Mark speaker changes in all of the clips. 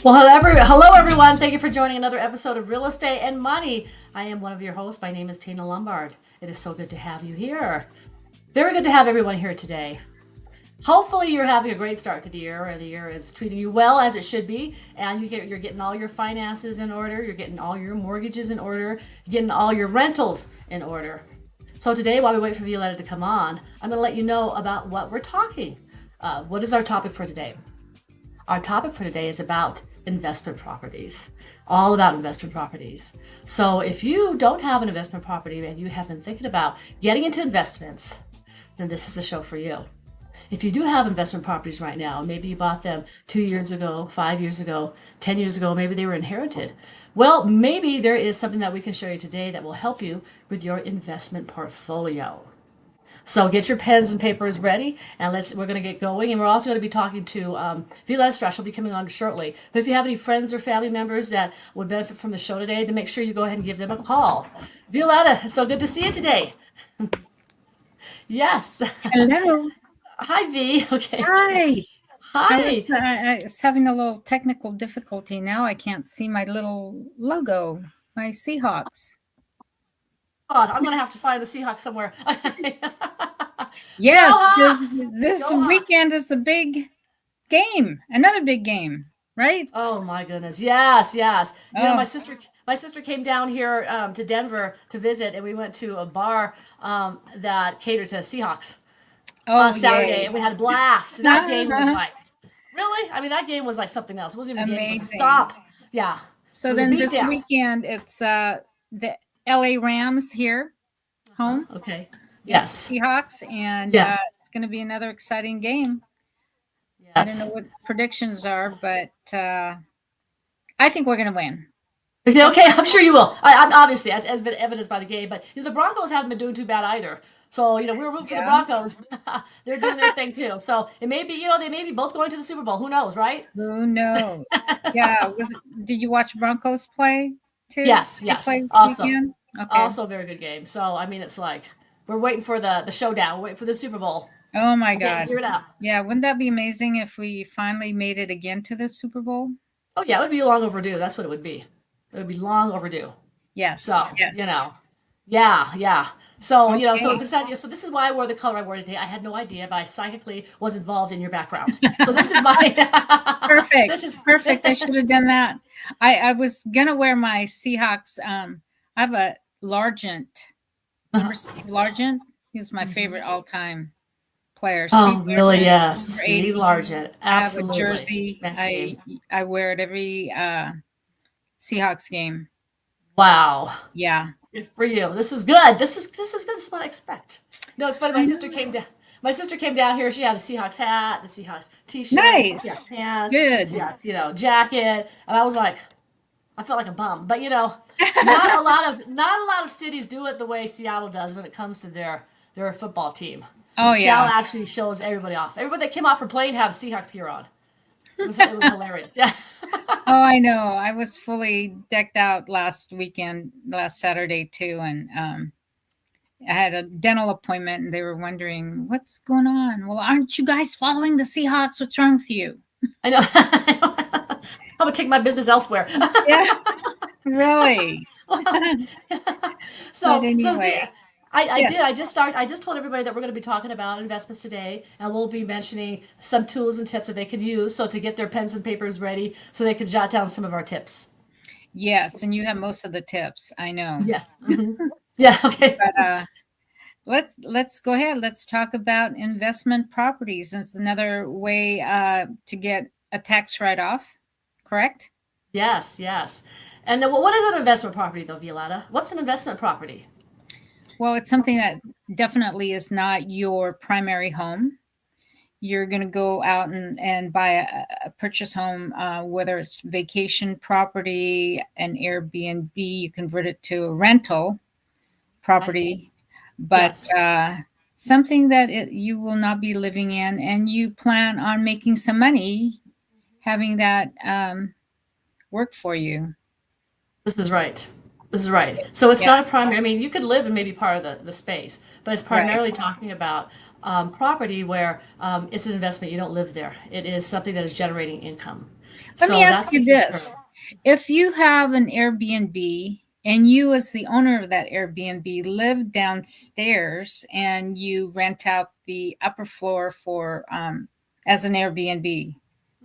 Speaker 1: Well, hello everyone. Thank you for joining another episode of Real Estate and Money. I am one of your hosts. My name is Tina Lombard. It is so good to have you here. Very good to have everyone here today. Hopefully you're having a great start to the year, and the year is treating you well as it should be, and you're getting all your finances in order, you're getting all your mortgages in order, you're getting all your rentals in order. So today, while we wait for Violeta to come on, I'm going to let you know about what we're talking. What is our topic for today? Our topic for today is about investment properties, all about investment properties. So if you don't have an investment property and you have been thinking about getting into investments, then this is the show for you. If you do have investment properties right now, maybe you bought them 2 years ago, 5 years ago, 10 years ago, maybe they were inherited. Well, maybe there is something that we can show you today that will help you with your investment portfolio. So get your pens and papers ready, and we're going to get going. And we're also going to be talking to Violeta. Strash will be coming on shortly. But if you have any friends or family members that would benefit from the show today, then make sure you go ahead and give them a call. Violeta, it's so good to see you today. Yes.
Speaker 2: Hello.
Speaker 1: Hi, V. Okay.
Speaker 2: Hi.
Speaker 1: Hi.
Speaker 2: I was having a little technical difficulty. Now I can't see my little logo, my Seahawks.
Speaker 1: God, I'm going to have to find the Seahawks somewhere.
Speaker 2: Yes, this weekend is the big game, another big game, right?
Speaker 1: Oh my goodness, yes. You know, my sister came down here to Denver to visit, and we went to a bar that catered to Seahawks on Saturday, and we had a blast. And that game was like, really? I mean, that game was like something else. It wasn't even a game, it was a stop. Yeah.
Speaker 2: So then this weekend, it's the LA Rams here, home.
Speaker 1: Okay. Yes.
Speaker 2: Seahawks, and it's going to be another exciting game. Yes. I don't know what predictions are, but I think we're going to win.
Speaker 1: Okay, I'm sure you will. I'm obviously, as been evidenced by the game, but the Broncos haven't been doing too bad either. So, we're rooting for the Broncos. They're doing their thing too. So it may be, they may be both going to the Super Bowl. Who knows, right?
Speaker 2: Who knows? Yeah. Did you watch Broncos play too?
Speaker 1: Yes. Also a very good game. So, I mean, it's like we're waiting for the showdown. We're waiting for the Super Bowl.
Speaker 2: Oh my God.
Speaker 1: Hear it out.
Speaker 2: Yeah. Wouldn't that be amazing if we finally made it again to the Super Bowl?
Speaker 1: Oh yeah. It would be long overdue. That's what it would be. It would be long overdue.
Speaker 2: Yes.
Speaker 1: So, yeah. So, so it's exciting. So this is why I wore the color I wore today. I had no idea, but I psychically was involved in your background. So this is my...
Speaker 2: Perfect. This is perfect. I should have done that. I was going to wear my Seahawks. I have a Largent. Remember Steve Largent? He's my favorite all-time player.
Speaker 1: Oh,
Speaker 2: Steve
Speaker 1: really? Yes. Steve Largent. Absolutely.
Speaker 2: I have a jersey. I wear it every Seahawks game.
Speaker 1: Wow.
Speaker 2: Yeah.
Speaker 1: Good for you. This is good. This is good. This is what I expect. No, it's funny. My sister came down here. She had the Seahawks hat, the Seahawks t-shirt,
Speaker 2: nice,
Speaker 1: Seahawks pants,
Speaker 2: good,
Speaker 1: Seahawks, jacket, and I was like, I felt like a bum. But not a lot of cities do it the way Seattle does when it comes to their football team.
Speaker 2: Oh yeah.
Speaker 1: Seattle actually shows everybody off. Everybody that came off for plane had a Seahawks gear on. It was hilarious. Yeah.
Speaker 2: Oh, I know. I was fully decked out last Saturday too, and I had a dental appointment, and they were wondering what's going on. Well, aren't you guys following the Seahawks? What's wrong with you?
Speaker 1: I know. I'm gonna take my business elsewhere.
Speaker 2: Yeah. Really.
Speaker 1: So anyway. I did. I just told everybody that we're going to be talking about investments today, and we'll be mentioning some tools and tips that they can use to get their pens and papers ready so they can jot down some of our tips.
Speaker 2: Yes, and you have most of the tips. I know.
Speaker 1: Yes. Mm-hmm. Yeah. Okay.
Speaker 2: But let's go ahead. Let's talk about investment properties. It's another way to get a tax write-off. Correct?
Speaker 1: Yes. And then, what is an investment property, though, Violeta? What's an investment property?
Speaker 2: Well, it's something that definitely is not your primary home. You're going to go out and buy a purchase home, whether it's vacation property, an Airbnb, you convert it to a rental property, but something that you will not be living in, and you plan on making some money having that work for you.
Speaker 1: This is right. So it's not a primary, I mean, you could live in maybe part of the space, but it's primarily talking about property where it's an investment. You don't live there. It is something that is generating income.
Speaker 2: Let
Speaker 1: So
Speaker 2: me
Speaker 1: that's
Speaker 2: ask
Speaker 1: the
Speaker 2: you
Speaker 1: key
Speaker 2: this.
Speaker 1: term.
Speaker 2: If you have an Airbnb and you, as the owner of that Airbnb, live downstairs and you rent out the upper floor for as an Airbnb,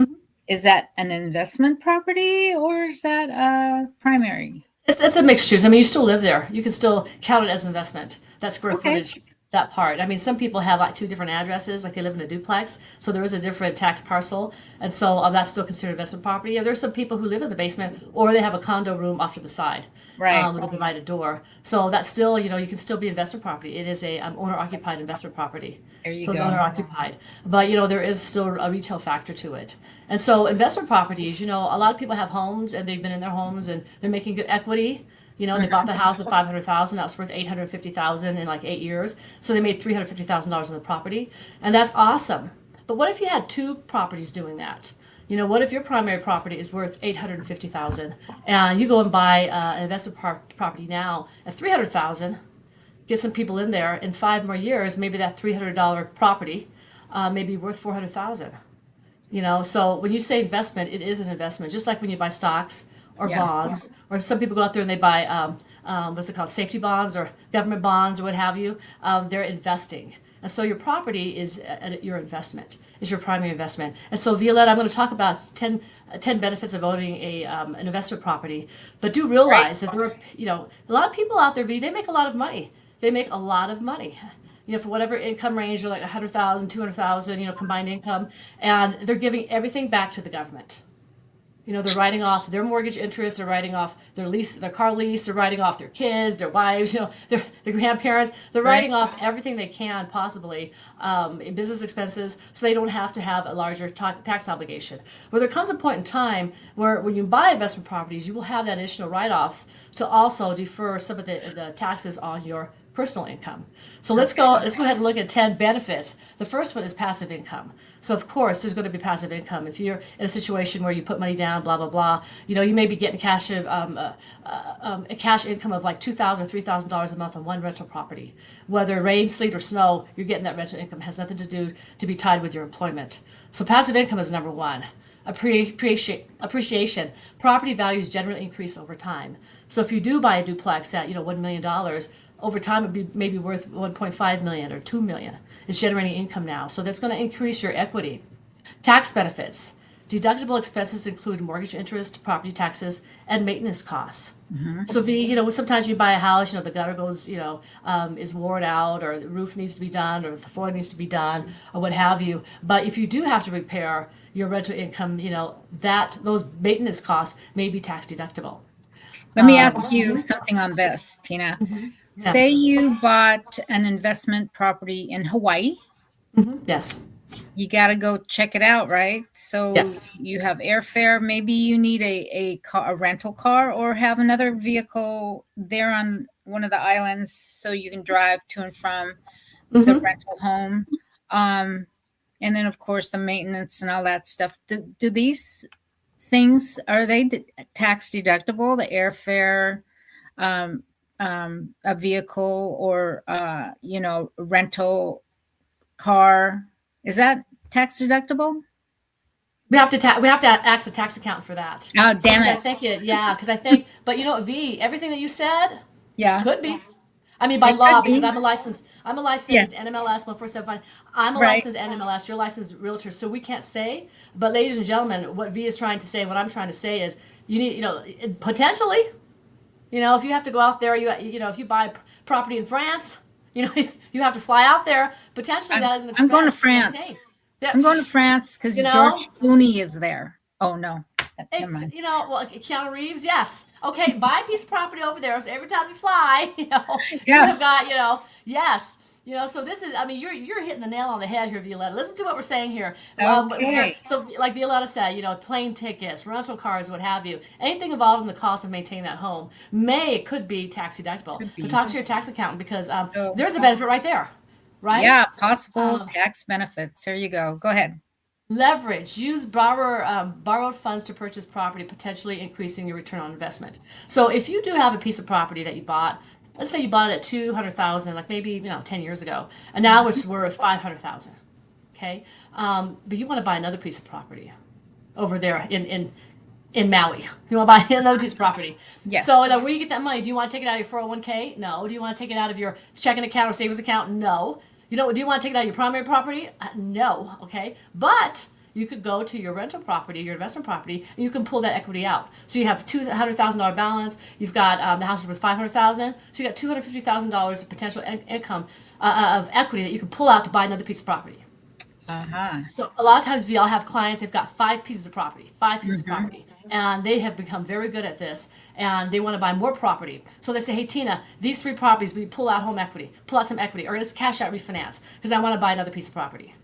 Speaker 1: Mhm.
Speaker 2: is that an investment property or is that a primary?
Speaker 1: It's a mixed use. I mean, you still live there. You can still count it as investment. That square
Speaker 2: Okay.
Speaker 1: footage, that part. I mean, some people have like two different addresses, like they live in a duplex, so there is a different tax parcel, and so that's still considered investment property. Yeah, there's some people who live in the basement, or they have a condo room off to the side
Speaker 2: Right.
Speaker 1: with a divided door. So that's still, you can still be investment property. It is a owner-occupied investment property.
Speaker 2: There you
Speaker 1: So it's
Speaker 2: go.
Speaker 1: owner-occupied, but there is still a retail factor to it. And so investment properties, a lot of people have homes and they've been in their homes and they're making good equity. They bought the house at 500,000. That's worth 850,000 in like 8 years. So they made $350,000 on the property, and that's awesome. But what if you had two properties doing that? What if your primary property is worth 850,000, and you go and buy an investment property now at 300,000? Get some people in there. In 5 more years, maybe that $300 property may be worth 400,000. So when you say investment, it is an investment, just like when you buy stocks or
Speaker 2: Yeah.
Speaker 1: bonds, or some people go out there and they buy what's it called, safety bonds or government bonds or what have you. They're investing, and so your property is your investment, is your primary investment. And so, Violetta, I'm going to talk about 10 benefits of owning an investment property, but do
Speaker 2: Right.
Speaker 1: realize that there are a lot of people out there. They make a lot of money. They make a lot of money. For whatever income range, they're like 100,000, 200,000, combined income, and they're giving everything back to the government. They're writing off their mortgage interest, they're writing off their lease, their car lease, they're writing off their kids, their wives, their grandparents. They're
Speaker 2: Right.
Speaker 1: writing off everything they can possibly in business expenses, so they don't have to have a larger tax obligation. Well, there comes a point in time where when you buy investment properties, you will have that additional write-offs to also defer some of the taxes on your personal income. So let's go ahead and look at 10 benefits. The first one is passive income. So of course there's going to be passive income. If you're in a situation where you put money down, blah blah blah, you may be getting a cash income of like $2,000 or $3,000 a month on one rental property. Whether rain, sleet, or snow, you're getting that rental income. It has nothing to do to be tied with your employment. So passive income is number one. Appreciation. Property values generally increase over time. So if you do buy a duplex at $1 million, over time it'd be maybe worth 1.5 million or 2 million. It's generating income now, so that's going to increase your equity. Tax benefits. Deductible expenses include mortgage interest, property taxes, and maintenance costs. So if sometimes you buy a house, the gutter goes, is worn out, or the roof needs to be done, or the floor needs to be done, or what have you. But if you do have to repair your rental income, that those maintenance costs may be tax deductible.
Speaker 2: Let me ask you something on this, Tina.
Speaker 1: Yeah.
Speaker 2: Say you bought an investment property in Hawaii.
Speaker 1: Yes.
Speaker 2: You got to go check it out, right? So
Speaker 1: Yes.
Speaker 2: you have airfare. Maybe you need a rental car or have another vehicle there on one of the islands so you can drive to and from the rental home. And then, of course, the maintenance and all that stuff. Do these things, are they tax deductible? The airfare, a vehicle, or rental car, is that tax deductible?
Speaker 1: We have to ask a tax accountant for that.
Speaker 2: Oh, damn
Speaker 1: I
Speaker 2: it.
Speaker 1: think because I think, but V, everything that you said
Speaker 2: Yeah,
Speaker 1: could be. I mean, by
Speaker 2: it
Speaker 1: law,
Speaker 2: could
Speaker 1: because
Speaker 2: be.
Speaker 1: I'm a licensed
Speaker 2: Yeah,
Speaker 1: NMLS 1475. I'm a
Speaker 2: right.
Speaker 1: licensed NMLS. You're a licensed realtor, so we can't say. But ladies and gentlemen, what V is trying to say, what I'm trying to say is, you need, potentially, if you have to go out there, if you buy property in France, you have to fly out there. Potentially, that is an
Speaker 2: I'm
Speaker 1: expense
Speaker 2: going to
Speaker 1: to maintain.
Speaker 2: France.
Speaker 1: Yeah.
Speaker 2: I'm going to France because
Speaker 1: You know,
Speaker 2: George Clooney is there. Oh, no. Never mind.
Speaker 1: Well, Keanu Reeves, yes. Okay, buy a piece of property over there. So every time you fly, you
Speaker 2: Yeah.
Speaker 1: have got, yes. So this is, I mean, you're hitting the nail on the head here, Violetta. Listen to what we're saying here.
Speaker 2: Okay.
Speaker 1: So, like Violetta said, plane tickets, rental cars, what have you, anything involved in the cost of maintaining that home could be tax deductible.
Speaker 2: Could be.
Speaker 1: But talk to your tax accountant because
Speaker 2: So-
Speaker 1: there's a benefit right there, right?
Speaker 2: Yeah, possible tax benefits. There you go. Go ahead.
Speaker 1: Leverage. Use borrowed funds to purchase property, potentially increasing your return on investment. So if you do have a piece of property that you bought let's say you bought it at 200,000, like maybe 10 yeyears ago, and now it's worth 500,000. Okay, but you want to buy another piece of property over there in Maui. You want to buy another piece of property.
Speaker 2: Yes.
Speaker 1: So where you get that money? Do you want to take it out of your 401k? No. Do you want to take it out of your checking account or savings account? No. Do you want to take it out of your primary property? No. Okay. But you could go to your rental property, your investment property, and you can pull that equity out. So you have $200,000 balance. You've got the house is worth $500,000. So you got $250,000 of potential income of equity that you can pull out to buy another piece of property. So a lot of times we all have clients, they've got five pieces of property, and they have become very good at this, and they want to buy more property. So they say, hey, Tina, these three properties, we pull out home equity, pull out some equity, or just cash out refinance, because I want to buy another piece of property.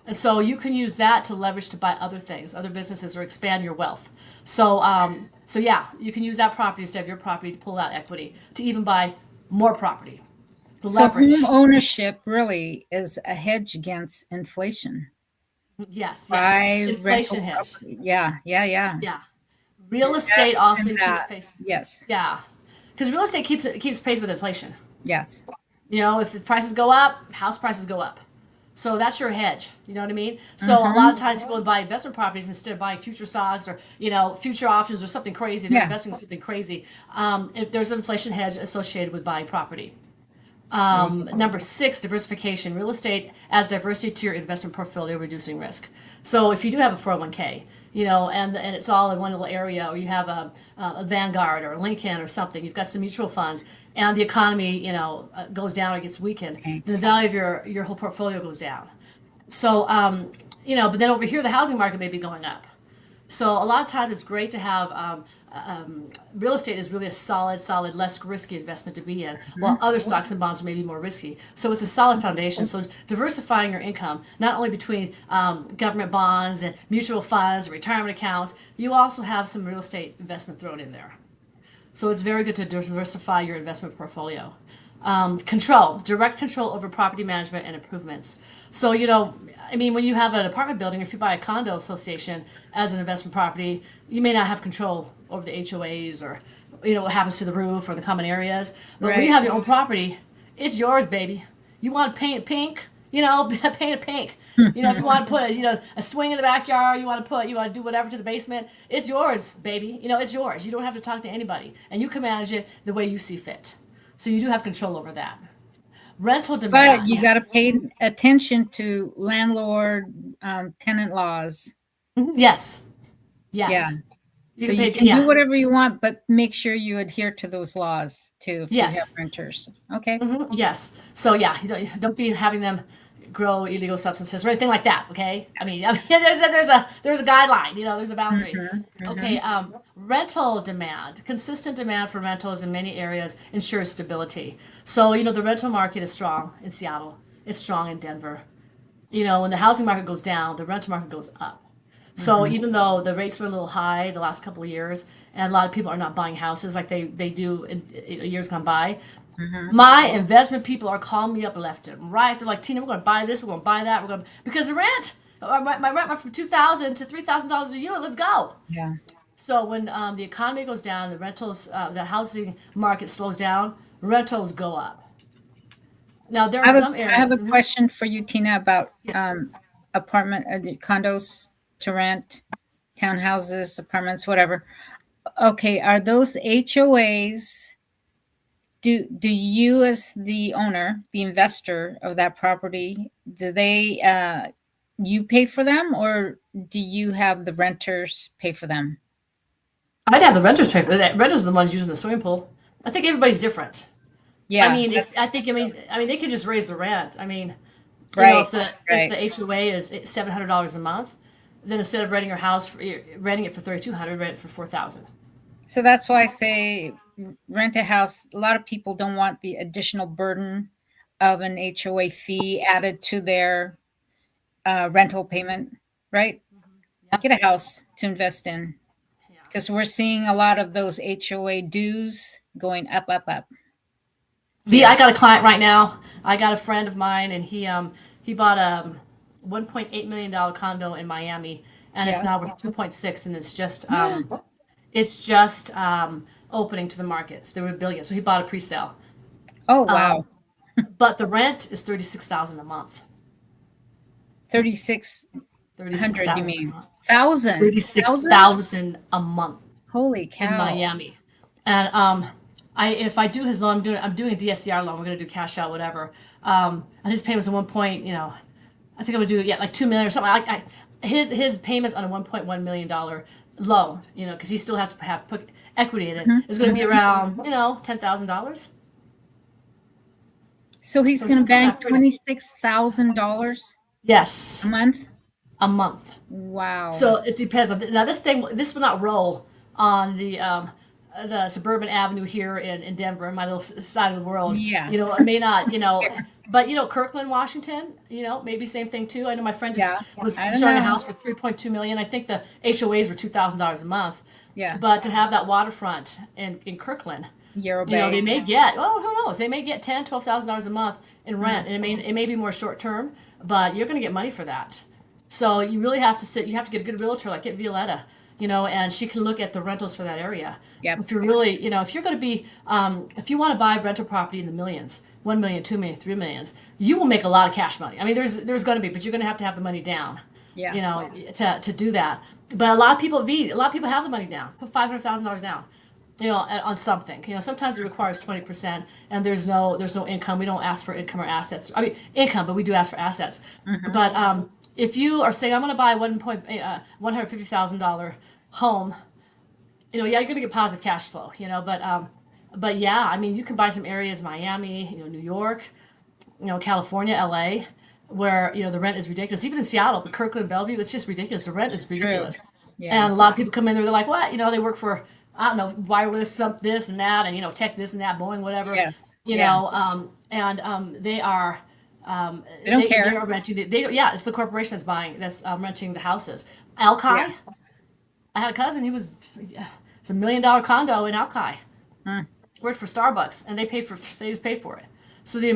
Speaker 1: And so you can use that to leverage to buy other things, other businesses, or expand your wealth. So yeah, you can use that property instead of your property to pull out equity to even buy more property.
Speaker 2: Leverage. So home ownership really is a hedge against inflation.
Speaker 1: Yes. Inflation hedge.
Speaker 2: Yeah.
Speaker 1: Real estate often keeps pace.
Speaker 2: Yes.
Speaker 1: Yeah. Because real estate keeps pace with inflation.
Speaker 2: Yes.
Speaker 1: If the prices go up, house prices go up. So that's your hedge. You know what I mean? So a lot of times people buy investment properties instead of buying future stocks or, future options or something crazy. They're investing in something crazy. If there's an inflation hedge associated with buying property. Number 6, diversification. Real estate adds diversity to your investment portfolio, reducing risk. So if you do have a 401k, and it's all in one little area, or you have a Vanguard or a Lincoln or something, you've got some mutual funds, and the economy, goes down or gets weakened, then the value of your whole portfolio goes down. So, but then over here, the housing market may be going up. So a lot of times it's great to have real estate is really a solid, less risky investment to be in, while other stocks and bonds may be more risky. So it's a solid foundation. So diversifying your income, not only between government bonds and mutual funds, retirement accounts, you also have some real estate investment thrown in there. So it's very good to diversify your investment portfolio. Direct control over property management and improvements. So, when you have an apartment building, if you buy a condo association as an investment property, you may not have control over the HOAs or, what happens to the roof or the common areas. But when you have your own property, it's yours, baby. You want to paint it pink, paint it pink. If you want to put a swing in the backyard, you want to do whatever to the basement, it's yours, baby. It's yours. You don't have to talk to anybody, and you can manage it the way you see fit. So you do have control over that. Rental demand.
Speaker 2: But you got to pay attention to landlord tenant laws.
Speaker 1: Yes.
Speaker 2: Yeah. So you can do whatever you want, but make sure you adhere to those laws too if you have renters. Okay.
Speaker 1: Yes. So you don't be having them grow illegal substances or anything like that. Okay. There's a guideline. There's a boundary. Okay. Rental demand. Consistent demand for rentals in many areas ensures stability. So the rental market is strong in Seattle. It's strong in Denver. When the housing market goes down, the rental market goes up. So even though the rates were a little high the last couple of years, and a lot of people are not buying houses like they do in years gone by, my investment people are calling me up left and right. They're like, Tina, we're going to buy this, we're going to buy that, because the rent, my rent went from $2,000 to $3,000 a year. Let's go.
Speaker 2: Yeah.
Speaker 1: So when the economy goes down, the rentals, the housing market slows down, rentals go up. Now there are some areas.
Speaker 2: I have a question for you, Tina, about apartment condos to rent, townhouses, apartments, whatever. Okay, are those HOAs? Do you, as the owner, the investor of that property, do they you pay for them, or do you have the renters pay for them?
Speaker 1: I'd have the renters pay for that. Renters are the ones using the swimming pool. I think everybody's different.
Speaker 2: Yeah.
Speaker 1: They could just raise the rent. If the HOA is $700 a month, then instead of renting your house, renting it for $3,200, rent it for $4,000.
Speaker 2: So that's why I say rent a house. A lot of people don't want the additional burden of an HOA fee added to their rental payment, right? Get a house to invest in, because we're seeing a lot of those HOA dues going up.
Speaker 1: I got a client right now. I got a friend of mine, and he bought a $1.8 million condo in Miami, and it's now worth 2.6, and it's just opening to the markets. They were building it, so he bought a pre-sale.
Speaker 2: Oh, wow.
Speaker 1: But the rent is $36,000 a month.
Speaker 2: 3,600, you
Speaker 1: 36,000 a
Speaker 2: mean?
Speaker 1: month.
Speaker 2: 1,000.
Speaker 1: 36,000 a month
Speaker 2: Holy
Speaker 1: in
Speaker 2: cow.
Speaker 1: Miami. And if I do his loan, I'm doing a DSCR loan. We're gonna do cash out, whatever. And his payments at one point, I think I'm gonna do like 2 million or something. His payments on a $1.1 million loan, because he still has to put equity in it, is gonna be around $10,000.
Speaker 2: So he's
Speaker 1: So
Speaker 2: going to
Speaker 1: he's coming
Speaker 2: bank
Speaker 1: out pretty.
Speaker 2: $26,000
Speaker 1: Yes,
Speaker 2: a month?
Speaker 1: a month.
Speaker 2: Wow.
Speaker 1: So it depends on now. This will not roll on the suburban avenue here in Denver, my little side of the world.
Speaker 2: Yeah.
Speaker 1: It may not. But Kirkland, Washington. Maybe same thing too. I know my friend
Speaker 2: Yeah.
Speaker 1: was
Speaker 2: I don't
Speaker 1: starting a
Speaker 2: know.
Speaker 1: house for 3.2 million. I think the HOAs were $2,000 a month.
Speaker 2: Yeah.
Speaker 1: But to have that waterfront in Kirkland,
Speaker 2: Euro
Speaker 1: they
Speaker 2: Bay.
Speaker 1: may get, who knows? They may get $10,000, $12,000 a month in rent, and it may be more short term, but you're going to get money for that. So you really have to you have to get a good realtor, like get Violeta, and she can look at the rentals for that area.
Speaker 2: Yep.
Speaker 1: If you're really, if you're going to be, if you want to buy rental property in the millions, 1 million, 2 million, 3 millions, you will make a lot of cash money. I mean, there's going to be, but you're going to have the money down.
Speaker 2: Yeah.
Speaker 1: To do that. But a lot of people have the money down. Put $500,000 down. On something. Sometimes it requires 20%, and there's no income. We don't ask for income or assets. I mean, income, but we do ask for assets. But if you are saying I'm going to buy $150,000 home, you're going to get positive cash flow. But yeah, I mean, you can buy some areas, Miami, New York, California, LA, where the rent is ridiculous. Even in Seattle, Kirkland, Bellevue, it's just ridiculous. The rent is ridiculous.
Speaker 2: True. Yeah.
Speaker 1: And a lot of people come in there, they're like, what? They work for, I don't know, wireless, this and that, and tech, this and that, Boeing, whatever.
Speaker 2: Yes.
Speaker 1: They are.
Speaker 2: They don't care.
Speaker 1: They are renting. It's the corporation that's renting the houses. Alki.
Speaker 2: Yeah.
Speaker 1: I had a cousin. It's a $1 million condo in Alki. Worked for Starbucks, and they just paid for it. So the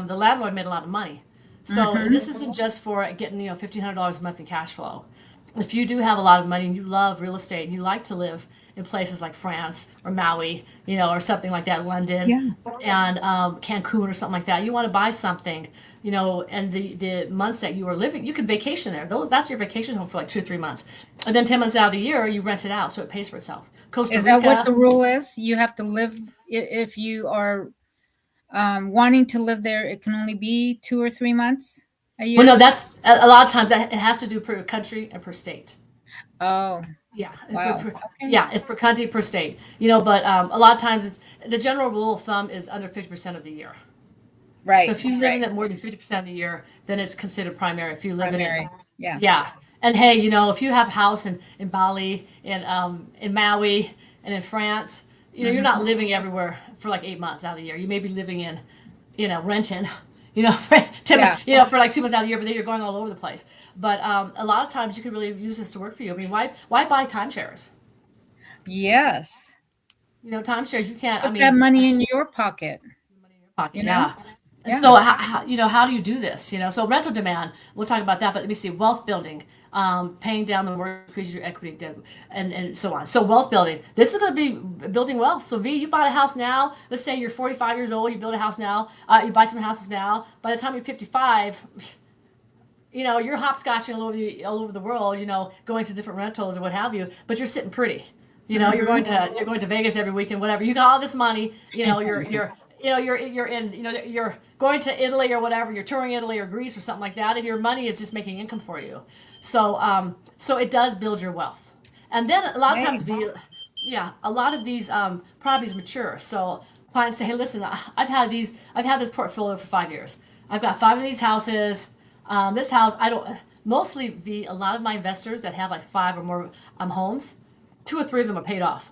Speaker 1: landlord made a lot of money. So this isn't just for getting $1,500 a month in cash flow. If you do have a lot of money and you love real estate and you like to live in places like France or Maui, or something like that, London, and Cancun or something like that, you want to buy something, and the months that you are living, you can vacation there. That's your vacation home for like 2 or 3 months, and then 10 months out of the year you rent it out, so it pays for itself. Costa Rica.
Speaker 2: Is that what the rule is? You have to live if you are wanting to live there. It can only be 2 or 3 months a year.
Speaker 1: Well, no, that's a lot of times it has to do per country and per state.
Speaker 2: Oh.
Speaker 1: Yeah.
Speaker 2: Wow. Okay.
Speaker 1: Yeah, it's per country, per state. But a lot of times the general rule of thumb is under 50% of the year.
Speaker 2: Right.
Speaker 1: So if you live in it more than 50% of the year, then it's considered primary. If you live in it,
Speaker 2: yeah.
Speaker 1: And hey, if you have a house in Bali, in Maui, and in France, you're not living everywhere for like 8 months out of the year. You may be living in, renting, for for like 2 months out of the year, but then you're going all over the place. But a lot of times you can really use this to work for you. I mean, why buy timeshares?
Speaker 2: Yes.
Speaker 1: Timeshares, you can't.
Speaker 2: Put that money in your pocket.
Speaker 1: Yeah. And so how do you do this? So rental demand, we'll talk about that, but let me see, wealth building, paying down the mortgage, increases your equity, and so on. So wealth building, this is going to be building wealth. So V, you bought a house now. Let's say you're 45 years old, you build a house now, you buy some houses now. By the time you're 55, you're hopscotching all over the world, going to different rentals or what have you, but you're sitting pretty. You're going to Vegas every weekend, whatever. You got all this money, you're going to Italy or whatever, you're touring Italy or Greece or something like that, and your money is just making income for you. So it does build your wealth. And then a lot of times, a lot of these properties mature. So clients say, hey, listen, I've had this portfolio for 5 years. I've got 5 of these houses. This house, a lot of my investors that have like 5 or more homes, 2 or 3 of them are paid off.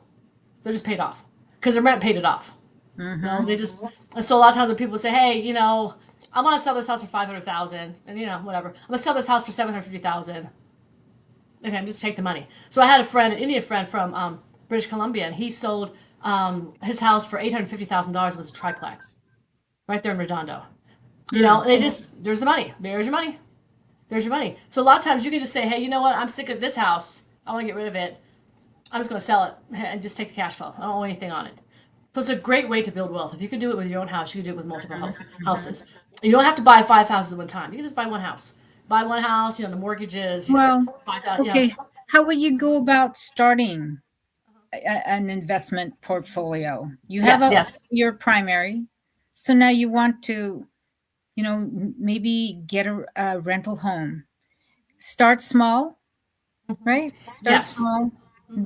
Speaker 1: They're just paid off because their rent paid it off. They just, so a lot of times when people say, hey, I want to sell this house for $500,000, and whatever, I'm gonna sell this house for $750,000. Okay, I'm just take the money. So I had an Indian friend from British Columbia, and he sold his house for $850,000. Was a triplex, right there in Redondo. There's the money. There's your money. There's your money. So a lot of times you can just say, hey, you know what? I'm sick of this house. I want to get rid of it. I'm just going to sell it and just take the cash flow. I don't owe anything on it. So it's a great way to build wealth. If you can do it with your own house, you can do it with multiple houses. You don't have to buy 5 houses at one time. You can just buy one house. Buy one house. The mortgages.
Speaker 2: Well,
Speaker 1: 5,000.
Speaker 2: okay. How would you go about starting an investment portfolio? You have
Speaker 1: Yes.
Speaker 2: your primary, so now you want to, maybe get a rental home. Start small, right? Start
Speaker 1: Yes.
Speaker 2: small,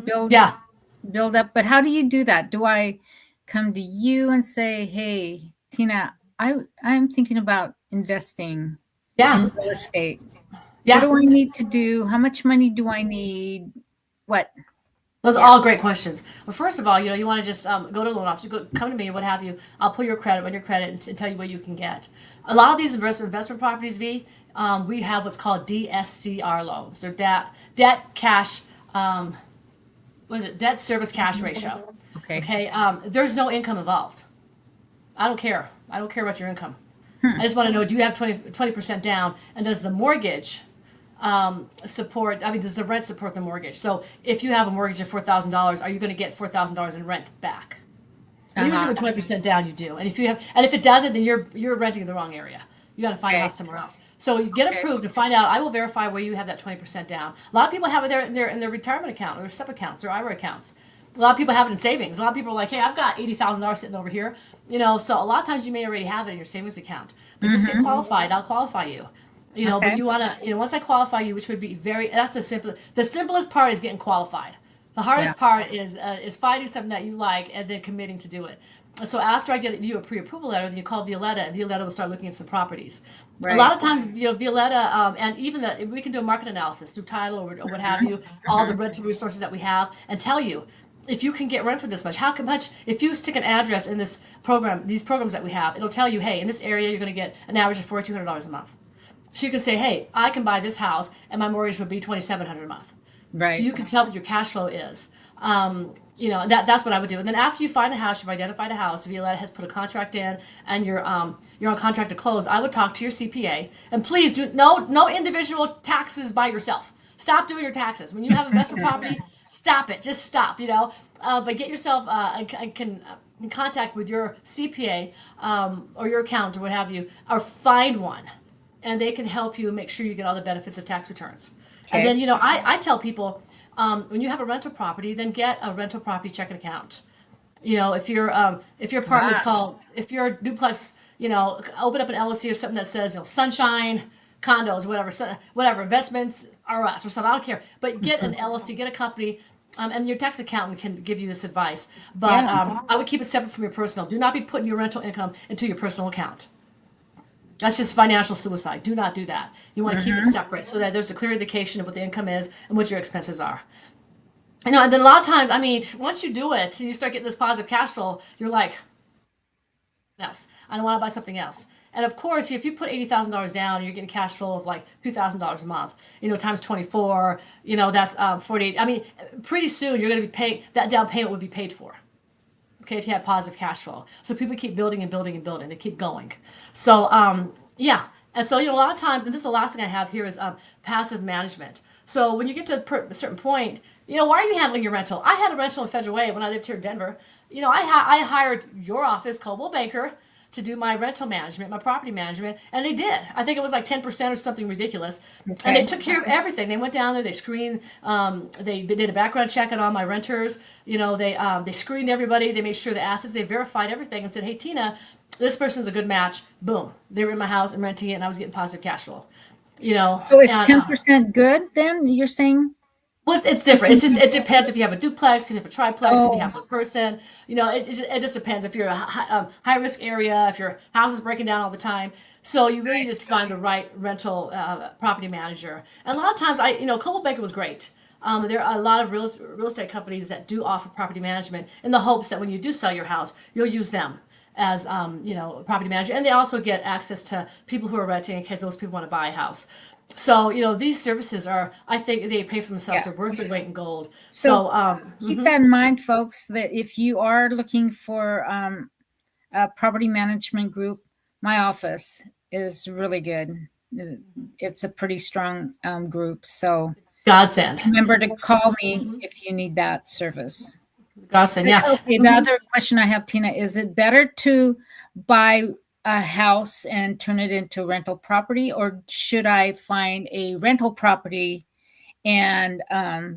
Speaker 2: build
Speaker 1: Yeah.
Speaker 2: build up. But how do you do that? Do I come to you and say, "Hey, Tina, I'm thinking about investing
Speaker 1: Yeah.
Speaker 2: in real estate.
Speaker 1: Yeah.
Speaker 2: What do I need to do? How much money do I need? What?"
Speaker 1: Those are
Speaker 2: Yeah.
Speaker 1: all great questions. Well, first of all, you want to just go to the loan officer, come to me, what have you. I'll pull your credit, run your credit, and tell you what you can get. A lot of these investment properties, we have what's called DSCR loans. They're debt cash. What is it? Debt service cash ratio.
Speaker 2: Okay.
Speaker 1: Okay. There's no income involved. I don't care. I don't care about your income. I just want to know: do you have 20% down, and does the mortgage support? I mean, does the rent support the mortgage? So if you have a mortgage of $4,000, are you going to get $4,000 in rent back? Usually with 20% down, you do. And if it doesn't, then you're renting in the wrong area. You got to find a house somewhere else. So you get approved to find out. I will verify where you have that 20% down. A lot of people have it there in their retirement account, or their SEP accounts, their IRA accounts. A lot of people have it in savings. A lot of people are like, hey, I've got $80,000 sitting over here. So a lot of times you may already have it in your savings account, but just get qualified. I'll qualify you. But you want to, once I qualify you, which would be the simplest part is getting qualified. The hardest part is finding something that you like and then committing to do it. So after I get you a pre-approval letter, then you call Violeta, and Violeta will start looking at some properties. Right. A lot of times, Violeta, and even we can do a market analysis through title or what have you, all the rental resources that we have, and tell you if you can get rent for this much. How much? If you stick an address in this program, these programs that we have, it'll tell you, hey, in this area, you're going to get an average of $4,200 a month. So you can say, hey, I can buy this house, and my mortgage would be $2,700 a month. Right. So you can tell what your cash flow is. That's what I would do. And then after you find a house, you've identified a house, Violeta has put a contract in, and you're on contract to close. I would talk to your CPA, and please do no individual taxes by yourself. Stop doing your taxes when you have investment property. Stop it. Just stop. But get yourself in contact with your CPA or your accountant or what have you, or find one, and they can help you make sure you get all the benefits of tax returns. Okay. And then I tell people. When you have a rental property, then get a rental property checking account. If your apartment is called, if your duplex, open up an LLC or something that says, Sunshine Condos, whatever, Investments R Us or something. I don't care. But get an LLC, get a company, and your tax accountant can give you this advice. But I would keep it separate from your personal. Do not be putting your rental income into your personal account. That's just financial suicide. Do not do that. You want to keep it separate so that there's a clear indication of what the income is and what your expenses are. And then a lot of times, once you do it and you start getting this positive cash flow, you're like, yes, I don't want to buy something else. And of course, if you put $80,000 down, and you're getting cash flow of like $2,000 a month, times 24, that's 48. Pretty soon you're going to be paying, that down payment would be paid for. Okay, if you have positive cash flow. So people keep building and building and building. They keep going. So, And so, a lot of times, and this is the last thing I have here is passive management. So when you get to a certain point, why are you handling your rental? I had a rental in Federal Way when I lived here in Denver. I hired your office, Coldwell Banker, to do my rental management, my property management, and they did. I think it was like 10% or something ridiculous. Okay. And they took care of everything. They went down there, they screened, they did a background check on all my renters. They screened everybody, they made sure the assets, they verified everything and said, hey, Tina, this person's a good match. Boom. They were in my house and renting it, and I was getting positive cash flow.
Speaker 2: So is 10% good then, you're saying?
Speaker 1: Well, it's different. It depends if you have a duplex, if you have a triplex, if you have a person. It just depends if you're a high risk area, if your house is breaking down all the time. So you really need to find the right rental property manager. And a lot of times, Coldwell Banker was great. There are a lot of real estate companies that do offer property management in the hopes that when you do sell your house, you'll use them as property manager, and they also get access to people who are renting in case those people want to buy a house. So these services I think they pay for themselves. They're worth their weight in gold. So
Speaker 2: keep that in mind, folks, that if you are looking for a property management group, my office is really good. It's a pretty strong group. So
Speaker 1: Godsend.
Speaker 2: Remember to call me if you need that service.
Speaker 1: Godsend, yeah.
Speaker 2: Okay, the other question I have, Tina, is it better to buy a house and turn it into rental property, or should I find a rental property and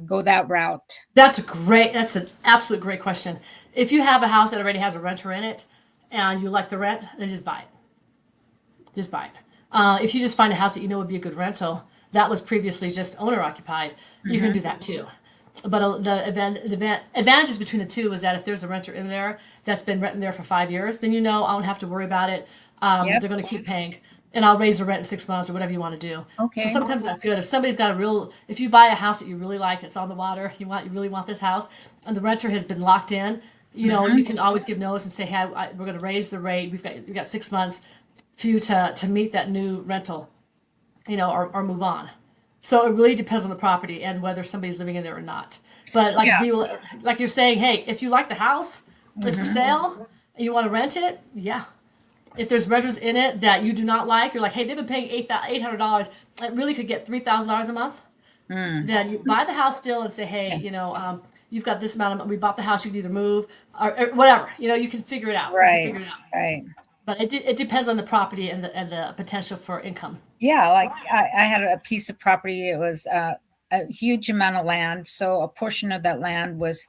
Speaker 2: go that route?
Speaker 1: That's an absolute great question. If you have a house that already has a renter in it and you like the rent, then just buy it. Just buy it. If you just find a house that you know would be a good rental that was previously just owner occupied, you can do that too. But the advantages between the two is that if there's a renter in there that's been renting there for 5 years, then I don't have to worry about it. They're going to keep paying, and I'll raise the rent in 6 months or whatever you want to do.
Speaker 2: Okay.
Speaker 1: So sometimes that's good. If somebody's got if you buy a house that you really like, it's on the water, you really want this house, and the renter has been locked in, you can always give notice and say, hey, we're going to raise the rate. We've got 6 months for you to meet that new rental, or move on. So it really depends on the property and whether somebody's living in there or not. But like you're saying, hey, if you like the house, it's for sale, and you want to rent it, yeah. If there's renters in it that you do not like, you're like, hey, they've been paying $800, it really could get $3,000 a month. Then you buy the house still and say, hey, you've got this amount of, we bought the house, you can either move or whatever. You can figure it out.
Speaker 2: Right.
Speaker 1: But it depends on the property and the potential for income.
Speaker 2: Yeah, like I had a piece of property. It was a huge amount of land. So a portion of that land was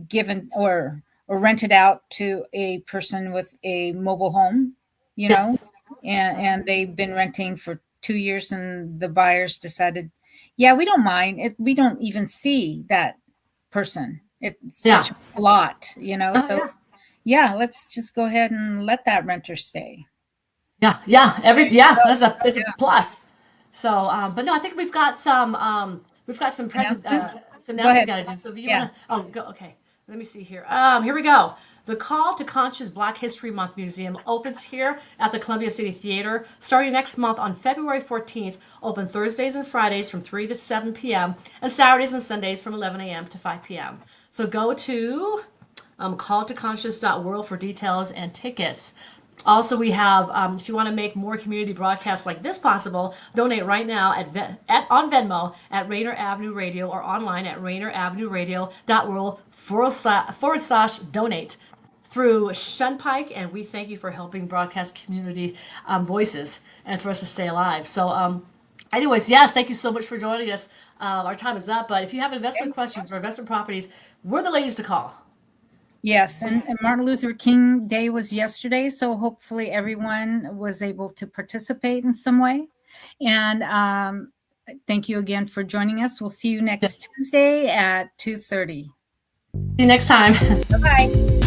Speaker 2: given or rented out to a person with a mobile home,
Speaker 1: Yes.
Speaker 2: and they've been renting for 2 years, and the buyers decided, yeah, we don't mind it. We don't even see that person. It's such a lot, so yeah, let's just go ahead and let that renter stay.
Speaker 1: Yeah. It's a plus. So, but no, I think we've got some present, some announcements we got to do. So if you want to, okay. Let me see here. Here we go. The Call to Conscious Black History Month Museum opens here at the Columbia City Theater starting next month on February 14th. Open Thursdays and Fridays from 3 to 7 p.m. and Saturdays and Sundays from 11 a.m. to 5 p.m. So go to calltoconscious.world for details and tickets. Also, we have, if you want to make more community broadcasts like this possible, donate right now on Venmo at Rainier Avenue Radio or online at rainieravenueradio.world/donate through Shunpike. And we thank you for helping broadcast community voices and for us to stay alive. So anyways, yes, thank you so much for joining us. Our time is up, but if you have investment questions or investment properties, we're the ladies to call.
Speaker 2: Yes, and Martin Luther King Day was yesterday, so hopefully everyone was able to participate in some way. And thank you again for joining us. We'll see you next Tuesday at 2:30.
Speaker 1: See you next time.
Speaker 2: Bye-bye.